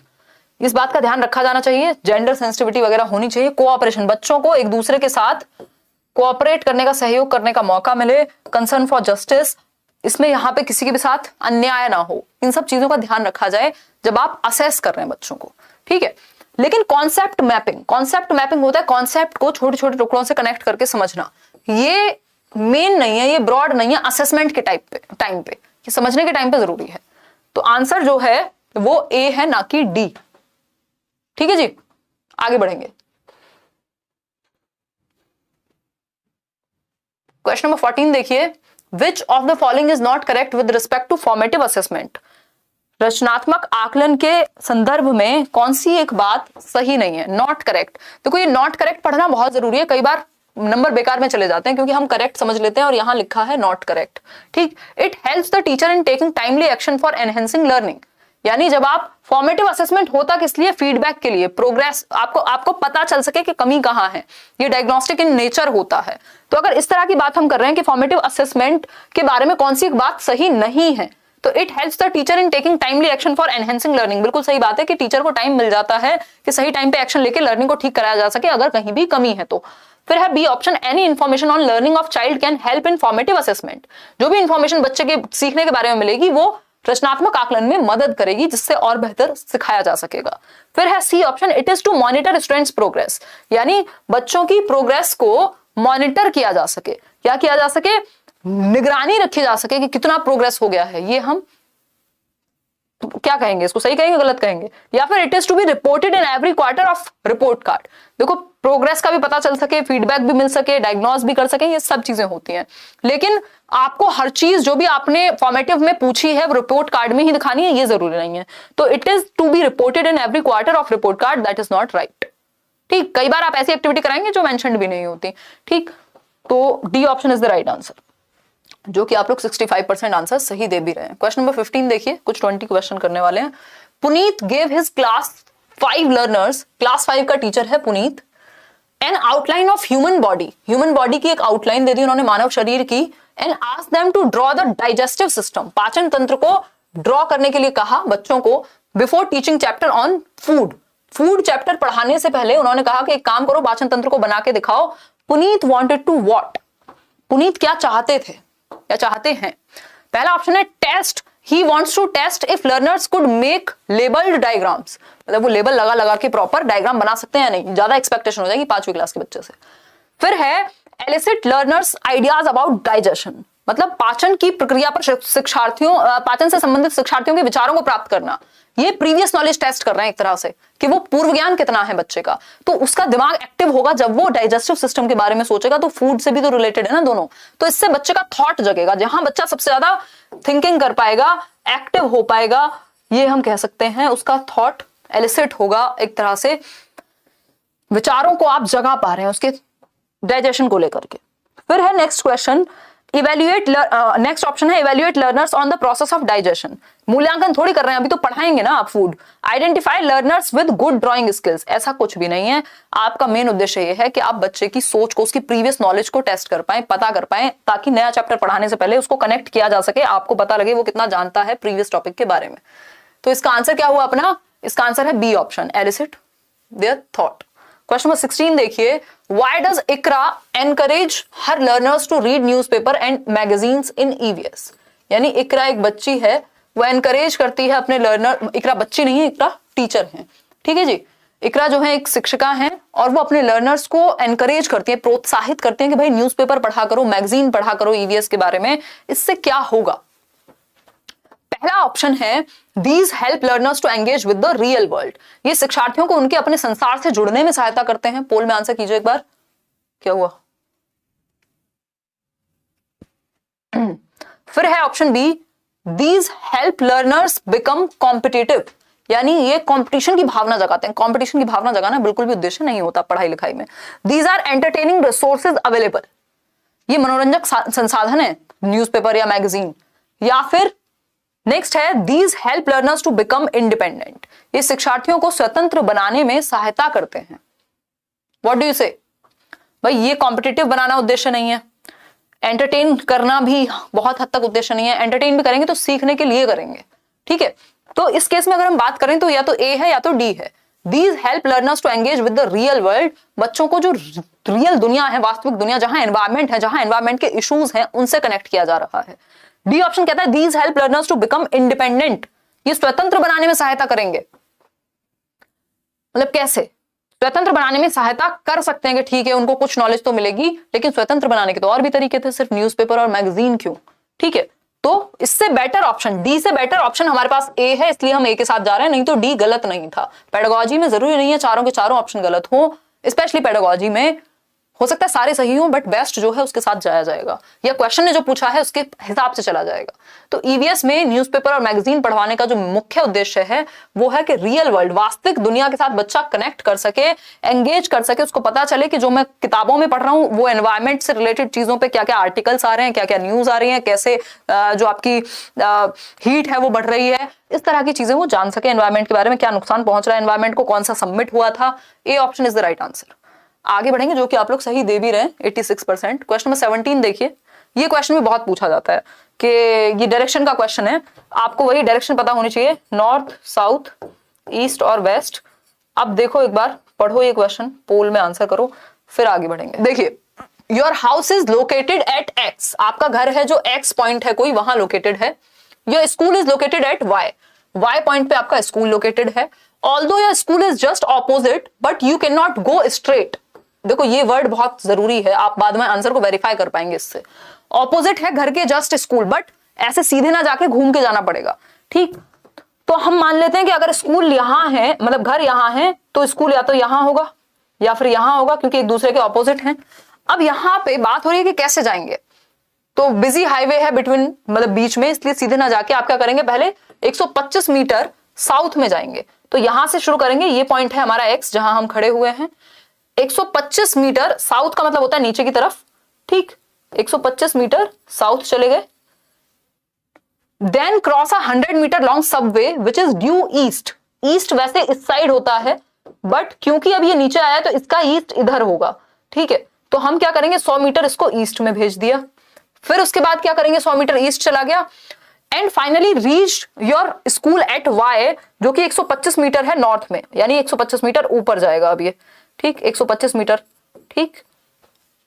इस बात का ध्यान रखा जाना चाहिए, जेंडर सेंसिटिविटी वगैरह होनी चाहिए। कोऑपरेशन, बच्चों को एक दूसरे के साथ कोऑपरेट करने का, सहयोग करने का मौका मिले। कंसर्न फॉर जस्टिस, इसमें यहाँ पे किसी के भी साथ अन्याय ना हो, इन सब चीजों का ध्यान रखा जाए जब आप असेस कर रहे हैं बच्चों को, ठीक है। लेकिन कॉन्सेप्ट मैपिंग होता है कॉन्सेप्ट को छोटे छोटे टुकड़ों से कनेक्ट करके समझना, ये मेन नहीं है, ये ब्रॉड नहीं है, असेसमेंट के टाइम पे कि समझने के टाइम पे जरूरी है। तो आंसर जो है वो ए है, ना कि डी, ठीक है जी। आगे बढ़ेंगे, क्वेश्चन नंबर 14 देखिए, which of the following is not correct with respect to formative assessment. रचनात्मक आकलन के संदर्भ में कौन सी एक बात सही नहीं है, नॉट करेक्ट। देखो ये नॉट करेक्ट पढ़ना बहुत जरूरी है, कई बार नंबर बेकार में चले जाते हैं क्योंकि हम करेक्ट समझ लेते हैं और यहां लिखा है नॉट करेक्ट, ठीक। It helps the teacher in taking timely action for enhancing learning, यानी जब आप फॉर्मेटिव असेसमेंट होता किस लिए, फीडबैक के लिए, प्रोग्रेस, आपको पता चल सके कि कमी कहां है, ये डायग्नोस्टिक इन नेचर होता है। तो अगर इस तरह की बात हम कर रहे हैं कि फॉर्मेटिव असेसमेंट के बारे में कौन सी एक बात सही नहीं है, तो it helps the teacher in taking timely action for enhancing learning, बिल्कुल सही बात है कि टीचर को टाइम मिल जाता है कि सही टाइम पे एक्शन लेके लर्निंग को ठीक कराया जा सके अगर कहीं भी कमी है तो। फिर है B option, any information on learning of child can help in formative assessment, जो भी इंफॉर्मेशन बच्चे के सीखने के बारे में मिलेगी वो रचनात्मक आकलन में मदद करेगी जिससे और बेहतर सिखाया जा सकेगा। फिर है C option, it is to monitor students progress, यानी बच्चों की प्रोग्रेस को मॉनिटर किया जा सके, क्या किया जा सके, निगरानी रखी जा सके कि कितना प्रोग्रेस हो गया है। ये हम क्या कहेंगे, इसको सही कहेंगे गलत कहेंगे, या फिर it is to be reported in every quarter of report card. देखो प्रोग्रेस का भी पता चल सके, फीडबैक भी मिल सके, डायग्नोस भी कर सके, ये सब चीजें होती हैं। लेकिन आपको हर चीज जो भी आपने फॉर्मेटिव में पूछी है वो रिपोर्ट कार्ड में ही दिखानी है, ये जरूरी नहीं है। तो it is to be reported in every quarter of report card, that is not right, ठीक। कई बार आप ऐसी एक्टिविटी कराएंगे जो मेंशन्ड भी नहीं होती, ठीक। तो D option is the right answer, जो कि आप लोग 65% आंसर सही दे भी रहे हैं। क्वेश्चन नंबर 15 देखिए, कुछ 20 क्वेश्चन करने वाले हैं। Puneet gave his class 5 learners, class 5 का टीचर है Puneet, an outline of human body की एक आउटलाइन दे दी उन्होंने मानव शरीर की, and asked them to draw the digestive system, पाचन तंत्र को ड्रॉ करने के लिए कहा बच्चों को, before teaching chapter on food chapter पढ़ाने से पहले उन्होंने कहा कि एक काम करो, पाचन तंत्र को बना के दिखाओ। Puneet wanted to what, Puneet क्या चाहते थे या चाहते हैं? पहला ऑप्शन है test, he wants to test if learners could make labelled diagrams, मतलब वो लेबल लगा लगा के प्रॉपर डायग्राम बना सकते हैं या नहीं, ज्यादा एक्सपेक्टेशन हो जाएगी 5वीं क्लास के बच्चे से। फिर है elicit learners ideas about digestion, मतलब पाचन की प्रक्रिया पर शिक्षार्थियों, पाचन से संबंधित शिक्षार्थियों के विचारों को प्राप्त करना। ये प्रीवियस नॉलेज टेस्ट कर रहे हैं एक तरह से कि वो पूर्व ज्ञान कितना है बच्चे का, तो उसका दिमाग एक्टिव होगा जब वो डाइजेस्टिव सिस्टम के बारे में सोचेगा, तो फूड से भी तो रिलेटेड है ना दोनों, तो इससे बच्चे का थॉट जगेगा, जहां बच्चा सबसे ज्यादा थिंकिंग कर पाएगा, एक्टिव हो पाएगा, ये हम कह सकते हैं उसका थॉट एलिसिट होगा, एक तरह से विचारों को आप जगा पा रहे हैं उसके डाइजेशन को लेकर के। फिर है next question, evaluate, next option है evaluate learners on the process of digestion, मूल्यांकन थोड़ी कर रहे हैं, अभी तो पढ़ाएंगे ना आप food. Identify learners with good drawing skills, ऐसा कुछ भी नहीं है, आपका मेन उद्देश्य ये है कि आप बच्चे की सोच को, उसकी प्रीवियस नॉलेज को टेस्ट कर पाए, पता कर पाए, ताकि नया चैप्टर पढ़ाने से पहले उसको कनेक्ट किया जा सके, आपको पता लगे वो कितना जानता है प्रीवियस टॉपिक के बारे में। तो इसका आंसर क्या हुआ अपना? इसका आंसर है B option, elicit their thought. Question number 16 देखिए, why does Iqra encourage her learners to read newspaper and magazines in EVS? यानी इकरा एक बच्ची है, वो एनकरेज करती है अपने लर्नर, इकरा बच्ची नहीं है, इकरा टीचर है, ठीक है जी। इकरा जो है एक शिक्षिका हैं और वो अपने लर्नर्स को एनकरेज करती है, प्रोत्साहित करते हैं कि भाई न्यूज़पेपर पढ़ा करो, मैगजीन पढ़ा करो ईवीएस के बारे में, इससे क्या होगा? पहला ऑप्शन है these help learners to engage with the real world, ये शिक्षार्थियों को उनके अपने संसार से जुड़ने में सहायता करते हैं। पोल में आंसर कीजिए एक बार, क्या हुआ? फिर है option B, these help learners become competitive, यानी ये कंपटीशन की भावना जगाते हैं। कंपटीशन की भावना जगाना बिल्कुल भी उद्देश्य नहीं होता पढ़ाई लिखाई में। These are entertaining resources available, ये मनोरंजक संसाधन है न्यूज़पेपर या मैगजीन। या फिर नेक्स्ट है these help learners to become independent, ये शिक्षार्थियों को स्वतंत्र बनाने में सहायता करते हैं। व्हाट डू यू से? भाई ये कॉम्पिटिटिव बनाना उद्देश्य नहीं है, एंटरटेन करना भी बहुत हद तक उद्देश्य नहीं है। एंटरटेन भी करेंगे तो सीखने के लिए करेंगे, ठीक है। तो इस केस में अगर हम बात करें तो या तो ए है या तो डी है। These help learners to engage with the real world, बच्चों को जो रियल दुनिया है, वास्तविक दुनिया, जहां एनवायरमेंट है, जहां एनवायरमेंट के इश्यूज हैं, उनसे कनेक्ट किया जा रहा है। डी ऑप्शन कहता है these help learners to become independent, ये स्वतंत्र बनाने में सहायता करेंगे। मतलब कैसे स्वतंत्र बनाने में सहायता कर सकते हैं कि ठीक है उनको कुछ नॉलेज तो मिलेगी, लेकिन स्वतंत्र बनाने के तो और भी तरीके थे, सिर्फ न्यूज़पेपर और मैगजीन क्यों? ठीक है, तो इससे बेटर ऑप्शन, डी से बेटर ऑप्शन हमारे पास ए है, इसलिए हम ए के साथ जा रहे हैं, नहीं तो डी गलत नहीं था। पेडागोजी में जरूरी नहीं है चारों के चारों ऑप्शन गलत हो, स्पेशली पेडागोजी में हो सकता है सारे सही हों, बट बेस्ट जो है उसके साथ जाया जाएगा, या क्वेश्चन ने जो पूछा है उसके हिसाब से चला जाएगा। तो ईवीएस में न्यूज़पेपर और मैगजीन पढ़वाने का जो मुख्य उद्देश्य है वो है कि रियल वर्ल्ड, वास्तविक दुनिया के साथ बच्चा कनेक्ट कर सके, एंगेज कर सके, उसको पता चले कि जो मैं किताबों में पढ़ रहा हूँ वो एनवायरमेंट से रिलेटेड चीजों पे क्या क्या आर्टिकल्स आ रहे हैं, क्या क्या न्यूज आ रही है, कैसे जो आपकी हीट है वो बढ़ रही है, इस तरह की चीजें वो जान सके, एनवायरमेंट के बारे में क्या नुकसान पहुंच रहा है एनवायरमेंट को, कौन सा सबमिट हुआ था। A option is the right answer. आगे बढ़ेंगे, जो कि आप लोग सही दे भी रहे हैं 86%। क्वेश्चन नंबर 17 देखिए, ये क्वेश्चन भी बहुत पूछा जाता है कि ये डायरेक्शन का क्वेश्चन है, आपको वही डायरेक्शन पता होनी चाहिए, नॉर्थ, साउथ, ईस्ट और वेस्ट। अब देखो एक बार पढ़ो ये क्वेश्चन, पोल में आंसर करो, फिर आगे बढ़ेंगे। देखिए, your house is located eight x, आपका घर है जो एक्स पॉइंट है कोई, वहां लोकेटेड है। Your school is located at Y, Y point पे आपका स्कूल लोकेटेड है। Although your school is just opposite but you can not go straight. देखो ये वर्ड बहुत जरूरी है, आप बाद में आंसर को वेरीफाई कर पाएंगे इससे। ऑपोजिट है घर के जस्ट स्कूल, बट ऐसे सीधे ना जाके घूम के जाना पड़ेगा, ठीक। तो हम मान लेते हैं कि अगर स्कूल यहां है, मतलब घर यहां है, तो स्कूल या तो यहां होगा या फिर यहां होगा, क्योंकि एक दूसरे के ऑपोजिट हैं। अब यहां पे बात हो रही है कि कैसे जाएंगे, तो बिजी हाईवे है बिटवीन, मतलब बीच में, इसलिए सीधे ना जाके आप क्या करेंगे, पहले 125 मीटर साउथ में जाएंगे। तो यहां से शुरू करेंगे, ये पॉइंट है हमारा एक्स जहां हम खड़े हुए हैं। 125 मीटर साउथ का मतलब होता है नीचे की तरफ, ठीक। 125 मीटर साउथ चले गए, then cross 100 metre long subway which is due east. East वैसे इस साइड होता है, बट क्योंकि अब ये नीचे आया तो इसका ईस्ट इधर होगा, ठीक है। तो हम क्या करेंगे, 100 मीटर इसको ईस्ट में भेज दिया, फिर उसके बाद क्या करेंगे, 100 मीटर ईस्ट चला गया, and finally reach your school at Y, जो कि 125 मीटर है नॉर्थ में, यानी 125 मीटर ऊपर जाएगा अब ये, ठीक। 125 मीटर, ठीक,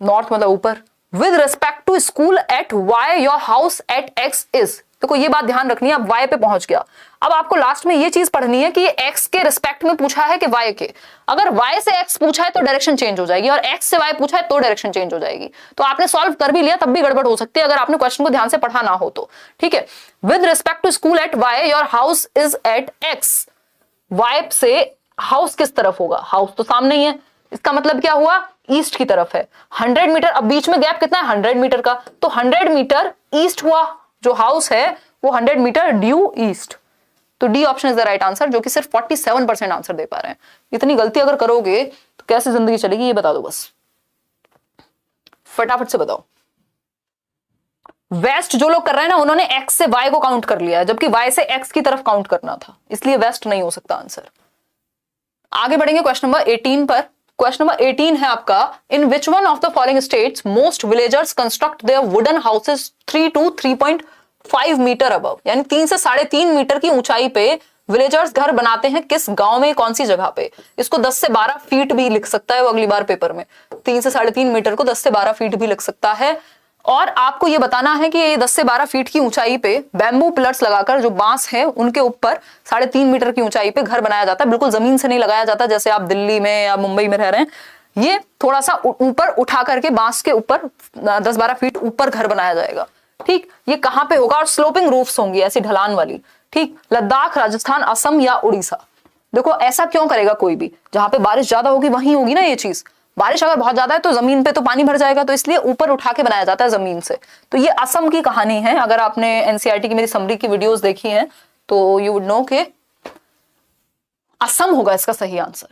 नॉर्थ मतलब ऊपर, with respect to school at Y your house at X is. देखो ये बात ध्यान रखनी है, अब वाई पे पहुंच गया, अब आपको लास्ट में ये चीज पढ़नी है कि ये एक्स के रिस्पेक्ट में पूछा है कि वाई के। अगर वाई से एक्स पूछा है तो डायरेक्शन चेंज हो जाएगी, और एक्स से वाई पूछा है तो डायरेक्शन चेंज हो जाएगी। तो आपने सॉल्व कर भी लिया तब भी गड़बड़ हो सकती है अगर आपने क्वेश्चन को ध्यान से पढ़ा ना हो तो। ठीक है, with respect to school at Y your house is at X. Y से हाउस किस तरफ होगा, हाउस तो सामने ही है, इसका मतलब क्या हुआ, ईस्ट की तरफ है। 100 मीटर, अब बीच में गैप कितना है 100 मीटर का, तो 100 मीटर ईस्ट हुआ, जो हाउस है वो 100 मीटर ड्यू ईस्ट। तो D option is the right answer, जो कि सिर्फ 47% आंसर दे पा रहे हैं। इतनी गलती अगर करोगे तो कैसे जिंदगी चलेगी ये बता दो बस, फटाफट से बताओ। वेस्ट जो लोग कर रहे हैं ना उन्होंने एक्स से वाई को काउंट कर लिया है, जबकि वाई से एक्स की तरफ काउंट करना था, इसलिए वेस्ट नहीं हो सकता आंसर। आगे बढ़ेंगे क्वेश्चन नंबर 18 पर। क्वेश्चन नंबर 18 है आपका, in which one of the following states most villagers construct their wooden houses 3 to 3.5 metre above, यानी 3 से 3.5 मीटर की ऊंचाई पे विलेजर्स घर बनाते हैं किस गांव में, कौन सी जगह पे। इसको 10 से 12 फीट भी लिख सकता है वो अगली बार पेपर में, 3 से 3.5 मीटर को 10 से 12 फीट भी लिख सकता है। और आपको ये बताना है कि ये 10 से 12 फीट की ऊंचाई पे बैम्बू पिलर्स लगाकर, जो बांस है उनके ऊपर 3.5 मीटर की ऊंचाई पे घर बनाया जाता है, बिल्कुल जमीन से नहीं लगाया जाता जैसे आप दिल्ली में या मुंबई में रह रहे हैं। ये थोड़ा सा ऊपर उठा करके बांस के ऊपर 10-12 फीट ऊपर घर बनाया जाएगा। ठीक, ये कहां पे होगा, और स्लोपिंग रूफ्स होंगी ऐसी ढलान वाली। ठीक, लद्दाख, राजस्थान, असम या उड़ीसा। देखो ऐसा क्यों करेगा कोई भी, जहां पे बारिश ज्यादा होगी वहीं होगी ना ये चीज। बारिश अगर बहुत ज्यादा है तो जमीन पे तो पानी भर जाएगा, तो इसलिए ऊपर उठा के बनाया जाता है जमीन से। तो ये असम की कहानी है, अगर आपने एनसीईआरटी की मेरी समरी की वीडियोस देखी हैं तो यू वुड नो के असम होगा इसका सही आंसर।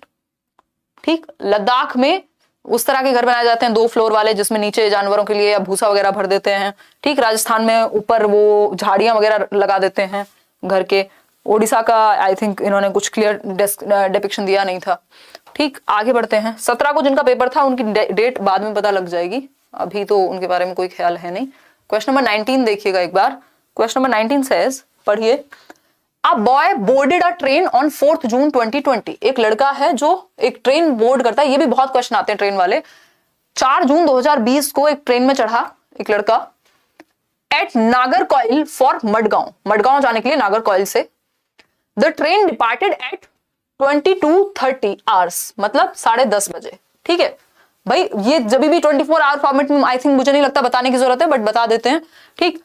ठीक, लद्दाख में उस तरह के घर बनाए जाते हैं 2 फ्लोर वाले, जिसमें नीचे जानवरों के लिए भूसा वगैरह भर देते हैं। ठीक, राजस्थान में ऊपर वो झाड़ियां वगैरह लगा देते हैं घर के। ओडिशा का आई थिंक इन्होंने कुछ क्लियर डिपिक्शन दिया नहीं था। ठीक, आगे बढ़ते हैं। 17 को जिनका पेपर था उनकी डेट बाद में पता लग जाएगी, अभी तो उनके बारे में कोई ख्याल है नहीं। क्वेश्चन नंबर 19 देखिएगा एक बार। क्वेश्चन नंबर 19 सेज, पढ़िए, a boy boarded a train on 4 जून 2020। एक लड़का है जो एक ट्रेन बोर्ड करता है, ये भी बहुत क्वेश्चन आते हैं ट्रेन वाले। 4 जून 2020 को एक ट्रेन में चढ़ा एक लड़का एट नागरकोइल फॉर मडगांव, मडगांव जाने के लिए नागरकोइल से। The train departed at 22:30 hours, मतलब 10:30 बजे। ठीक है भाई, ये जब भी 24 आवर फॉर्मेट में आई थिंक मुझे नहीं लगता बताने की जरूरत है, बट बता देते हैं। ठीक,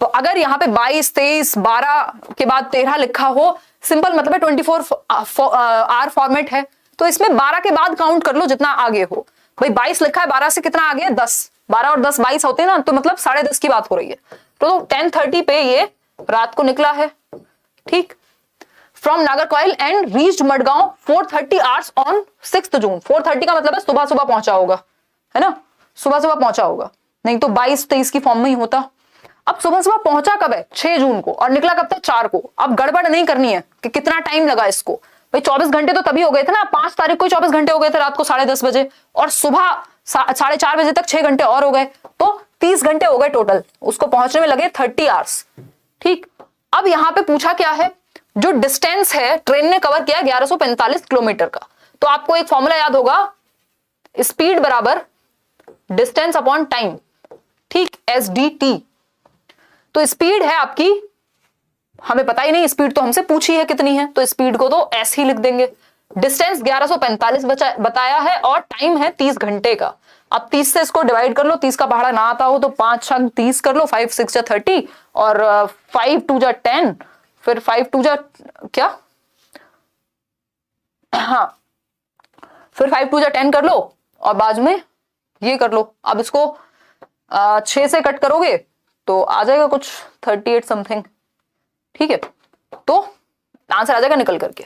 अगर यहाँ पे 22, 23, 12 के बाद 13 लिखा हो, सिंपल मतलब है 24 आवर फॉर्मेट है, तो इसमें 12 के बाद काउंट कर लो जितना आगे हो। भाई 22 लिखा है, 12 से कितना आगे है 10, 12 और 10 22 होते हैं ना, तो मतलब 10:30 की बात हो रही है। तो 10:30 पे ये रात को निकला है। ठीक, from Nagercoil and reached Madgaon 4:30 hours on 6 जून। 4:30 का मतलब है सुबह सुबह पहुंचा होगा, है ना, सुबह सुबह पहुंचा होगा, नहीं तो 22-23 की फॉर्म में ही होता। अब सुबह सुबह पहुंचा कब है, 6 जून को, और निकला कब तक, 4 को। अब गड़बड़ नहीं करनी है कि कितना टाइम लगा इसको। भाई 24 घंटे तो तभी हो गए थे ना, 5 तारीख को 24 घंटे हो गए थे रात को 10:30 बजे, और सुबह 4:30 बजे तक 6 घंटे और हो गए, तो 30 घंटे हो गए टोटल। उसको पहुंचने में लगे 30 आवर्स। ठीक, अब यहां पे पूछा क्या है, जो डिस्टेंस है ट्रेन ने कवर किया 1145 किलोमीटर का। तो आपको एक फॉर्मूला याद होगा, स्पीड बराबर डिस्टेंस अपॉन टाइम। ठीक, SDT। तो स्पीड है आपकी, हमें पता ही नहीं, स्पीड तो हमसे पूछी है कितनी है, तो स्पीड को तो S ही लिख देंगे। डिस्टेंस 1145 बताया है और टाइम है 30 घंटे का। अब 30 से इसको डिवाइड कर लो, 30 का पहाड़ा ना आता हो तो 5 30 कर लो, 5 6 जा 30 और 5 2 जा 10, फिर 5 2 जा क्या, हाँ, फिर 5 2 जा 10 कर लो और बाद में ये कर लो। अब इसको 6 से कट करोगे तो आ जाएगा कुछ 38 समथिंग। ठीक है, तो आंसर आ जाएगा निकल करके।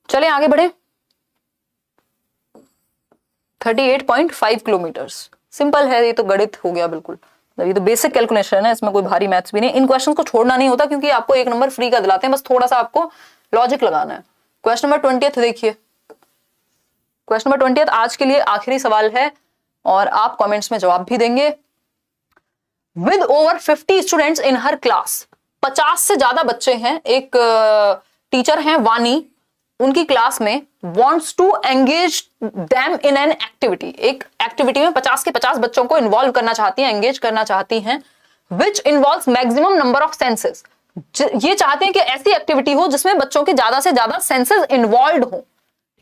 चले आगे बढ़े। 38.5 किलोमीटर्स, सिंपल है, ये तो गणित हो गया बिल्कुल, ये तो बेसिक कैलकुलेशन है, इसमें कोई भारी मैथ्स भी नहीं। इन क्वेश्चंस को छोड़ना नहीं होता क्योंकि आपको 1 नंबर फ्री का दिलाते हैं, बस थोड़ा सा आपको लॉजिक लगाना है। क्वेश्चन नंबर 20 देखिए। क्वेश्चन नंबर 20 आज के लिए आखिरी सवाल है और आप कमेंट्स में जवाब भी देंगे। With over 50 students in her class, 50 से ज्यादा बच्चे हैं, एक टीचर हैं वानी, उनकी क्लास में wants to engage them in an activity, एक एक्टिविटी में 50 के 50 बच्चों को इन्वॉल्व करना चाहती हैं, एंगेज करना चाहती हैं, which involves maximum number of senses, ये चाहते हैं कि ऐसी एक्टिविटी हो जिसमें बच्चों के ज्यादा से ज्यादा सेंसेस इन्वॉल्व हो,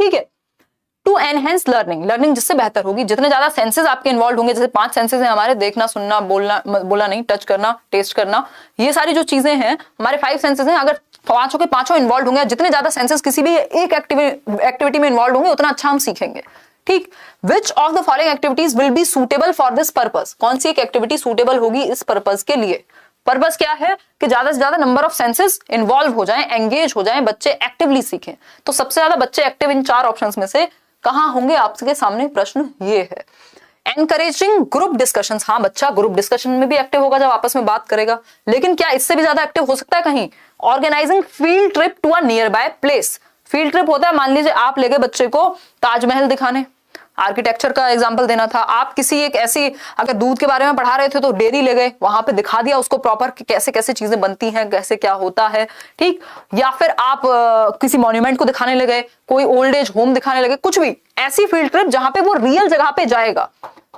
ठीक है। टू एनहेंस लर्निंग, लर्निंग जिससे बेहतर होगी, जितने ज्यादा सेंसेस आपके इन्वॉल्व होंगे, जैसे 5 सेंसेस हैं हमारे, देखना, सुनना, बोलना नहीं, टच करना, टेस्ट करना, ये सारी जो चीजें हैं हमारे 5 सेंसेस हैं, अगर 5 के 5 इन्वॉल्व होंगे, जितने ज्यादा सेंसेस किसी भी एक एक्टिविटी में इन्वॉल्व होंगे उतना अच्छा हम सीखेंगे, ठीक। विच of the following activities will be suitable for this purpose, कौन सी एक एक्टिविटी सुटेबल होगी इस पर्पस के लिए। पर्पस क्या है कि ज्यादा से ज्यादा नंबर ऑफ सेंसेस इन्वॉल्व हो जाएं, एंगेज हो जाएं, बच्चे एक्टिवली सीखें। तो सबसे ज्यादा बच्चे एक्टिव इन 4 ऑप्शंस में से कहां होंगे, आपके सामने प्रश्न ये है। एनकरेजिंग ग्रुप डिस्कशंस, हाँ बच्चा ग्रुप डिस्कशन में भी एक्टिव होगा जब आपस में बात करेगा, लेकिन क्या इससे भी ज्यादा एक्टिव हो सकता है कहीं। Organising field trip to a nearby place, field trip होता है, मान लीजिए आप ले गए बच्चे को ताजमहल दिखाने, आर्किटेक्चर का एग्जांपल देना था, आप किसी एक ऐसी, अगर दूध के बारे में पढ़ा रहे थे तो डेयरी ले गए, वहां पे दिखा दिया उसको प्रॉपर कि कैसे कैसे चीजें बनती हैं, कैसे क्या होता है, ठीक। या फिर आप किसी मॉन्यूमेंट को दिखाने लगे, कोई ओल्ड एज होम दिखाने लगे, कुछ भी ऐसी फील्ड ट्रिप जहां पे वो रियल जगह पे जाएगा,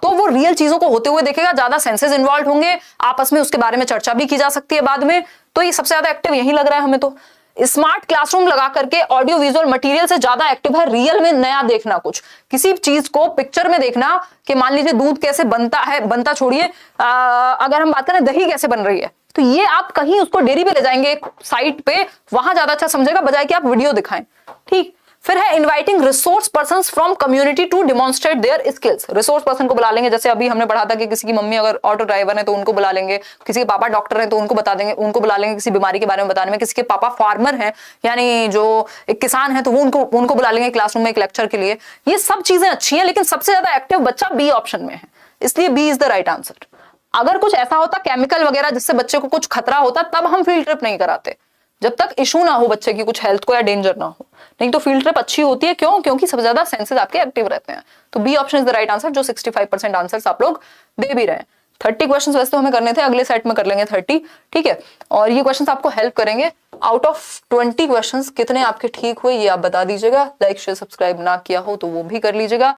तो वो रियल चीजों को होते हुए देखेगा, ज्यादा सेंसेस इन्वॉल्व होंगे, आपस में उसके बारे में चर्चा भी की जा सकती है बाद में, तो ये सबसे ज्यादा एक्टिव यही लग रहा है हमें। तो स्मार्ट क्लासरूम लगा करके ऑडियो विजुअल मटेरियल से ज्यादा एक्टिव है रियल में नया देखना, कुछ किसी चीज को पिक्चर में देखना, कि मान लीजिए दूध कैसे बनता है, बनता छोड़िए, अगर हम बात करें दही कैसे बन रही है, तो ये आप कहीं उसको डेयरी पे ले जाएंगे साइट पे, वहां ज्यादा अच्छा समझेगा बजाय कि आप वीडियो दिखाएं, ठीक। फिर है inviting resource persons from community to demonstrate their skills, resource person को बुला लेंगे, जैसे अभी हमने पढ़ा था कि किसी की मम्मी अगर ऑटो ड्राइवर है तो उनको बुला लेंगे, किसी के पापा डॉक्टर हैं तो उनको बता देंगे, उनको बुला लेंगे किसी बीमारी के बारे में बताने में, किसी के पापा फार्मर हैं यानी जो एक किसान है तो वो उनको बुला लेंगे क्लासरूम में एक लेक्चर के लिए। ये सब चीजें अच्छी हैं, लेकिन सबसे ज्यादा एक्टिव बच्चा बी ऑप्शन में है, इसलिए B is the right answer. अगर कुछ ऐसा होता केमिकल वगैरह जिससे बच्चे को कुछ खतरा होता तब हम फील्ड ट्रिप नहीं कराते, जब तक इशू ना हो बच्चे की कुछ हेल्थ को या डेंजर ना हो, नहीं तो फील्ड ट्रिप अच्छी होती है। क्यों? क्योंकि सबसे ज्यादा सेंसेस आपके एक्टिव रहते हैं। तो B option is the right answer, जो 65% आंसर्स आप लोग दे भी रहे हैं। 30 क्वेश्चंस वैसे तो हमें करने थे, अगले सेट में कर लेंगे 30, ठीक है। और ये क्वेश्चंस आपको हेल्प करेंगे। आउट ऑफ 20 क्वेश्चंस कितने आपके ठीक हुए ये आप बता दीजिएगा। लाइक शेयर सब्सक्राइब ना किया हो तो वो भी कर लीजिएगा।